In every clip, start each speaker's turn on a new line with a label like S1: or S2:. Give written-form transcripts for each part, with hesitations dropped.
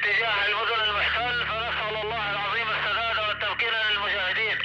S1: اتجاه المدن المحتل فنسأل الله العظيم السداد والتمكين للمجاهدين.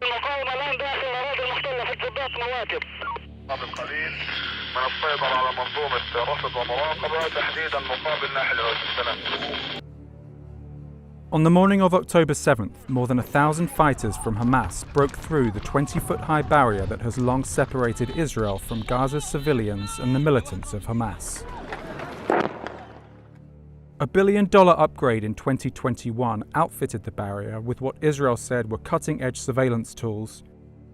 S1: المقاومة الآن داخل الأراضي المحتلة في الضباط مواكب. قبل قليل من السيطرة على منظومة رصد ومراقبة تحديدا مقابل ناحية السلام.
S2: On the morning of October 7th, more than 1,000 fighters from Hamas broke through the 20-foot-high barrier that has long separated Israel from Gaza's civilians and the militants of Hamas. A $1 billion upgrade in 2021 outfitted the barrier with what Israel said were cutting-edge surveillance tools,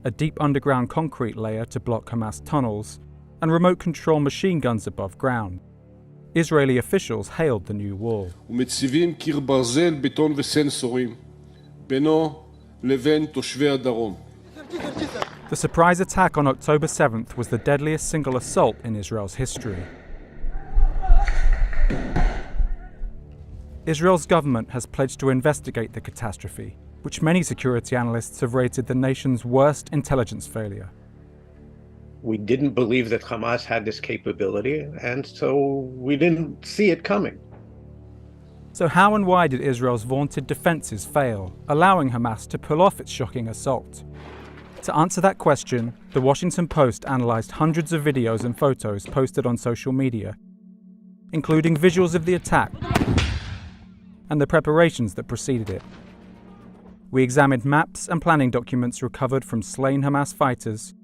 S2: a deep underground concrete layer to block Hamas tunnels, and remote-control machine guns above ground. Israeli officials hailed the new wall.
S3: ומציבים קיר ברזל, בטון וסנסורים בינו לבין תושבי הדרום.
S2: The surprise attack on October 7th was the deadliest single assault in Israel's history. Israel's government has pledged to investigate the catastrophe, which many security analysts have rated the nation's worst intelligence failure.
S4: We didn't believe that Hamas had this capability, and so we didn't see it coming.
S2: So how and why did Israel's vaunted defences fail, allowing Hamas to pull off its shocking assault? To answer that question, the Washington Post analysed hundreds of videos and photos posted on social media, including visuals of the attack and the preparations that preceded it. We examined maps and planning documents recovered from slain Hamas fighters,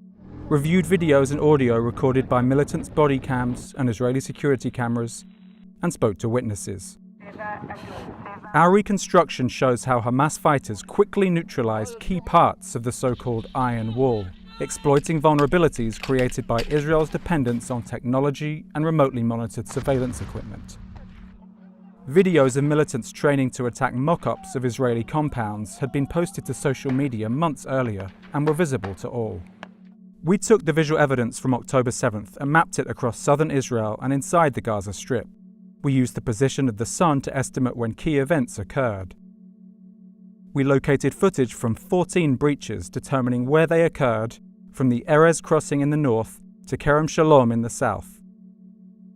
S2: reviewed videos and audio recorded by militants' body cams and Israeli security cameras, and spoke to witnesses. Our reconstruction shows how Hamas fighters quickly neutralized key parts of the so-called Iron Wall, exploiting vulnerabilities created by Israel's dependence on technology and remotely monitored surveillance equipment. Videos of militants training to attack mock-ups of Israeli compounds had been posted to social media months earlier and were visible to all. We took the visual evidence from October 7th and mapped it across southern Israel and inside the Gaza Strip. We used the position of the sun to estimate when key events occurred. We located footage from 14 breaches determining where they occurred, from the Erez crossing in the north to Kerem Shalom in the south.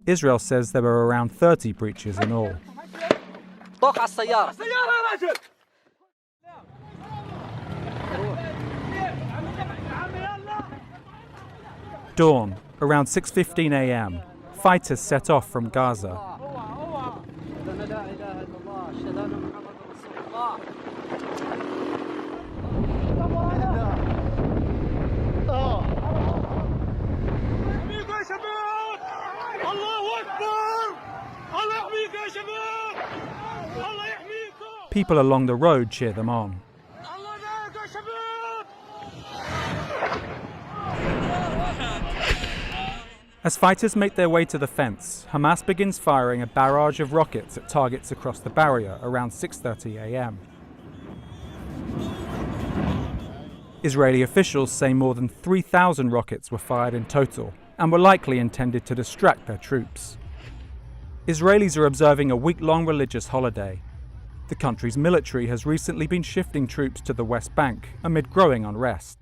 S2: Israel says there were around 30 breaches in all. Dawn, around 6:15 a.m., fighters set off from Gaza. People along the road cheer them on. As fighters make their way to the fence, Hamas begins firing a barrage of rockets at targets across the barrier around 6:30 a.m. Israeli officials say more than 3,000 rockets were fired in total and were likely intended to distract their troops. Israelis are observing a week-long religious holiday. The country's military has recently been shifting troops to the West Bank amid growing unrest.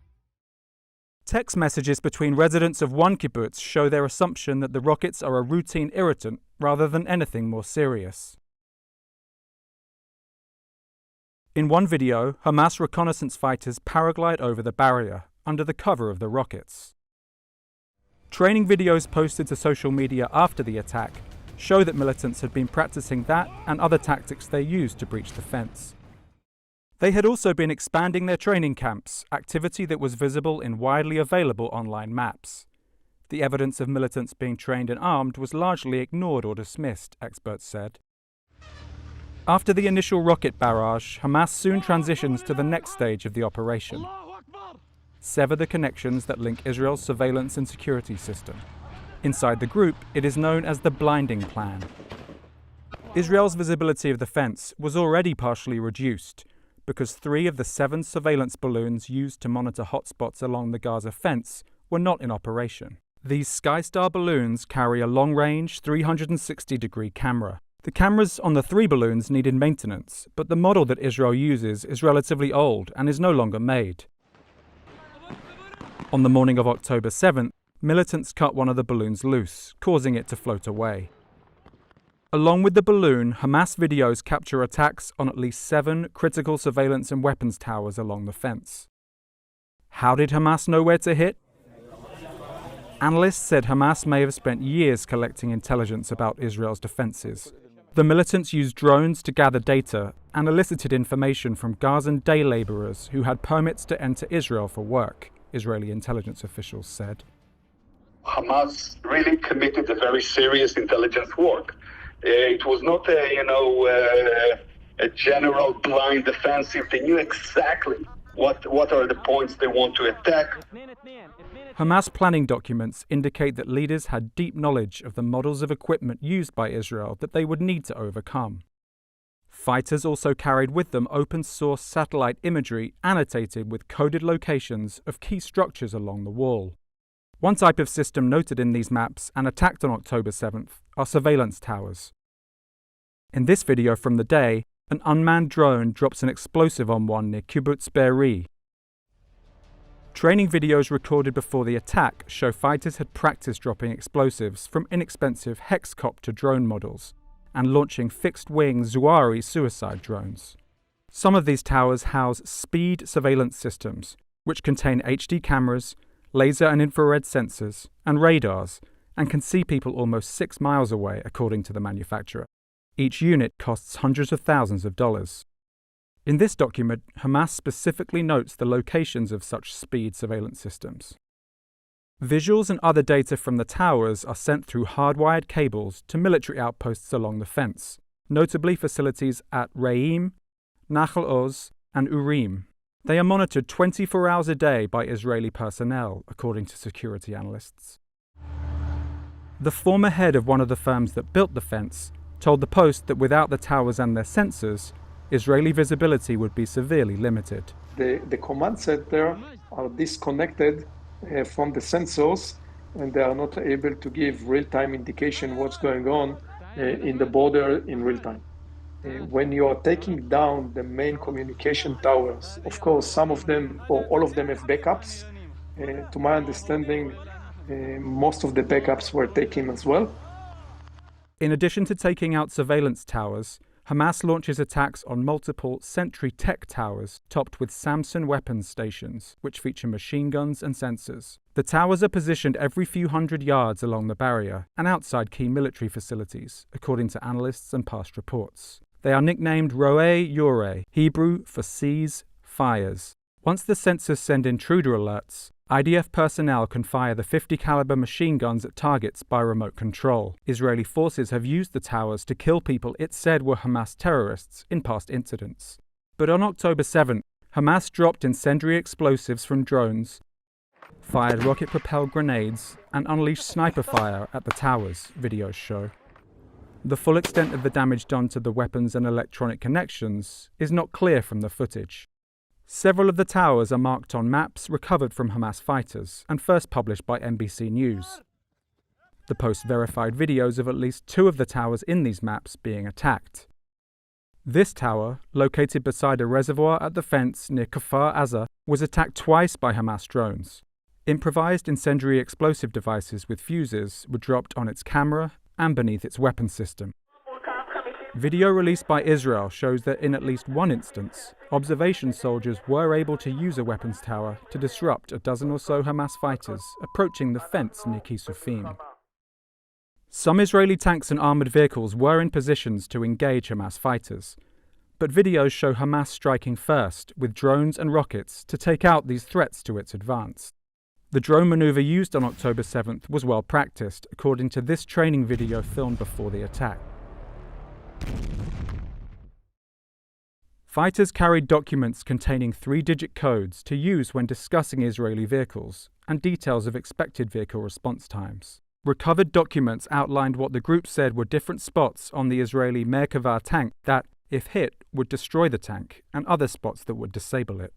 S2: Text messages between residents of one kibbutz show their assumption that the rockets are a routine irritant rather than anything more serious. In one video, Hamas reconnaissance fighters paraglide over the barrier under the cover of the rockets. Training videos posted to social media after the attack show that militants had been practicing that and other tactics they used to breach the fence. They had also been expanding their training camps, activity that was visible in widely available online maps. The evidence of militants being trained and armed was largely ignored or dismissed, experts said. After the initial rocket barrage, Hamas soon transitions to the next stage of the operation: sever the connections that link Israel's surveillance and security system. Inside the group, it is known as the blinding plan. Israel's visibility of the fence was already partially reduced, because 3 of the 7 surveillance balloons used to monitor hotspots along the Gaza fence were not in operation. These Skystar balloons carry a long-range 360-degree camera. The cameras on the 3 balloons needed maintenance, but the model that Israel uses is relatively old and is no longer made. On the morning of October 7th, militants cut one of the balloons loose, causing it to float away. Along with the balloon, Hamas videos capture attacks on at least 7 critical surveillance and weapons towers along the fence. How did Hamas know where to hit? Analysts said Hamas may have spent years collecting intelligence about Israel's defenses. The militants used drones to gather data and elicited information from Gazan day laborers who had permits to enter Israel for work, Israeli intelligence officials said.
S5: Hamas really committed a very serious intelligence work. It was not a general blind defensive. They knew exactly what are the points they want to attack.
S2: Hamas planning documents indicate that leaders had deep knowledge of the models of equipment used by Israel that they would need to overcome. Fighters also carried with them open-source satellite imagery annotated with coded locations of key structures along the wall. One type of system noted in these maps and attacked on October 7th are surveillance towers. In this video from the day, an unmanned drone drops an explosive on one near Kibbutz Be'eri. Training videos recorded before the attack show fighters had practiced dropping explosives from inexpensive hexcopter drone models and launching fixed-wing Zuari suicide drones. Some of these towers house speed surveillance systems, which contain HD cameras, laser and infrared sensors, and radars, and can see people almost 6 miles away, according to the manufacturer. Each unit costs hundreds of thousands of dollars. In this document, Hamas specifically notes the locations of such speed surveillance systems. Visuals and other data from the towers are sent through hardwired cables to military outposts along the fence, notably facilities at Re'im, Nachal Oz, and Urim. They are monitored 24 hours a day by Israeli personnel, according to security analysts. The former head of one of the firms that built the fence told the Post that without the towers and their sensors, Israeli visibility would be severely limited.
S6: The command center are disconnected from the sensors, and they are not able to give real-time indication what's going on in the border in real time. When you are taking down the main communication towers, of course, some of them or all of them have backups. To my understanding, most of the backups were taken as well.
S2: In addition to taking out surveillance towers, Hamas launches attacks on multiple Sentry Tech towers topped with Samson weapons stations, which feature machine guns and sensors. The towers are positioned every few hundred yards along the barrier and outside key military facilities, according to analysts and past reports. They are nicknamed Ro'ei Yoreh, Hebrew for seize, fires. Once the sensors send intruder alerts, IDF personnel can fire the 50 caliber machine guns at targets by remote control. Israeli forces have used the towers to kill people it said were Hamas terrorists in past incidents. But on October 7th, Hamas dropped incendiary explosives from drones, fired rocket-propelled grenades, and unleashed sniper fire at the towers, videos show. The full extent of the damage done to the weapons and electronic connections is not clear from the footage. Several of the towers are marked on maps recovered from Hamas fighters and first published by NBC News. The Post verified videos of at least 2 of the towers in these maps being attacked. This tower, located beside a reservoir at the fence near Kfar Aza, was attacked twice by Hamas drones. Improvised incendiary explosive devices with fuses were dropped on its camera and beneath its weapon system. Video released by Israel shows that in at least one instance, observation soldiers were able to use a weapons tower to disrupt a dozen or so Hamas fighters approaching the fence near Kisufim. Some Israeli tanks and armoured vehicles were in positions to engage Hamas fighters, but videos show Hamas striking first with drones and rockets to take out these threats to its advance. The drone maneuver used on October 7th was well practiced, according to this training video filmed before the attack. Fighters carried documents containing 3-digit codes to use when discussing Israeli vehicles and details of expected vehicle response times. Recovered documents outlined what the group said were different spots on the Israeli Merkava tank that, if hit, would destroy the tank, and other spots that would disable it.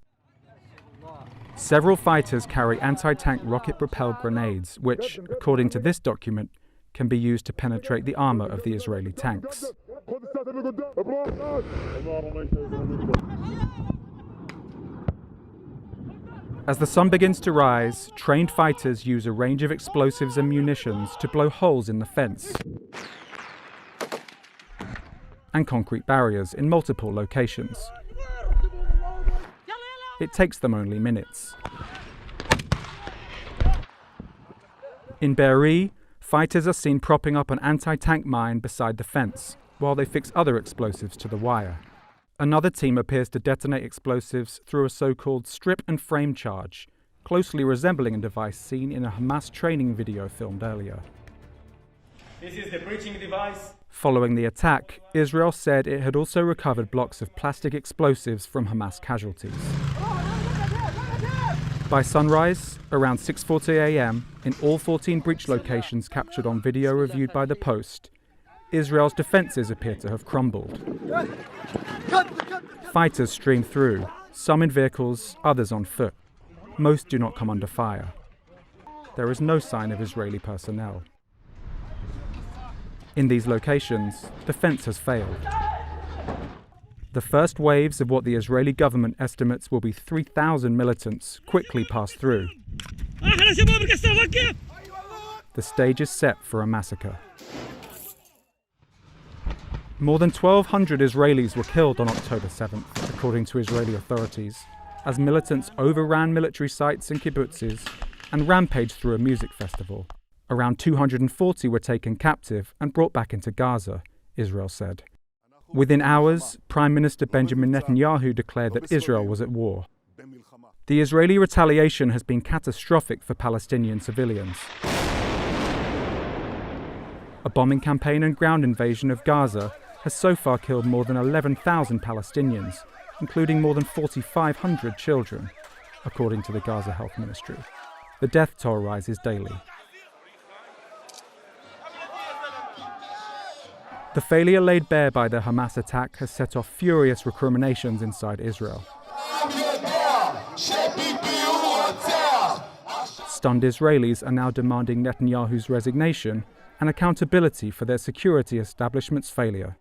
S2: Several fighters carry anti-tank rocket-propelled grenades, which, according to this document, can be used to penetrate the armor of the Israeli tanks. As the sun begins to rise, trained fighters use a range of explosives and munitions to blow holes in the fence. and concrete barriers in multiple locations. It takes them only minutes. In Be'eri, fighters are seen propping up an anti-tank mine beside the fence while they fix other explosives to the wire. Another team appears to detonate explosives through a so-called strip and frame charge, closely resembling a device seen in a Hamas training video filmed earlier.
S7: This is the breaching device.
S2: Following the attack, Israel said it had also recovered blocks of plastic explosives from Hamas casualties. By sunrise, around 6:40 a.m., in all 14 breach locations captured on video reviewed by the Post, Israel's defences appear to have crumbled. Fighters stream through, some in vehicles, others on foot. Most do not come under fire. There is no sign of Israeli personnel. In these locations, defense has failed. The first waves of what the Israeli government estimates will be 3,000 militants quickly pass through. The stage is set for a massacre. More than 1,200 Israelis were killed on October 7th, according to Israeli authorities, as militants overran military sites and kibbutzes and rampaged through a music festival. Around 240 were taken captive and brought back into Gaza, Israel said. Within hours, Prime Minister Benjamin Netanyahu declared that Israel was at war. The Israeli retaliation has been catastrophic for Palestinian civilians. A bombing campaign and ground invasion of Gaza has so far killed more than 11,000 Palestinians, including more than 4,500 children, according to the Gaza Health Ministry. The death toll rises daily. The failure laid bare by the Hamas attack has set off furious recriminations inside Israel. Stunned Israelis are now demanding Netanyahu's resignation and accountability for their security establishment's failure.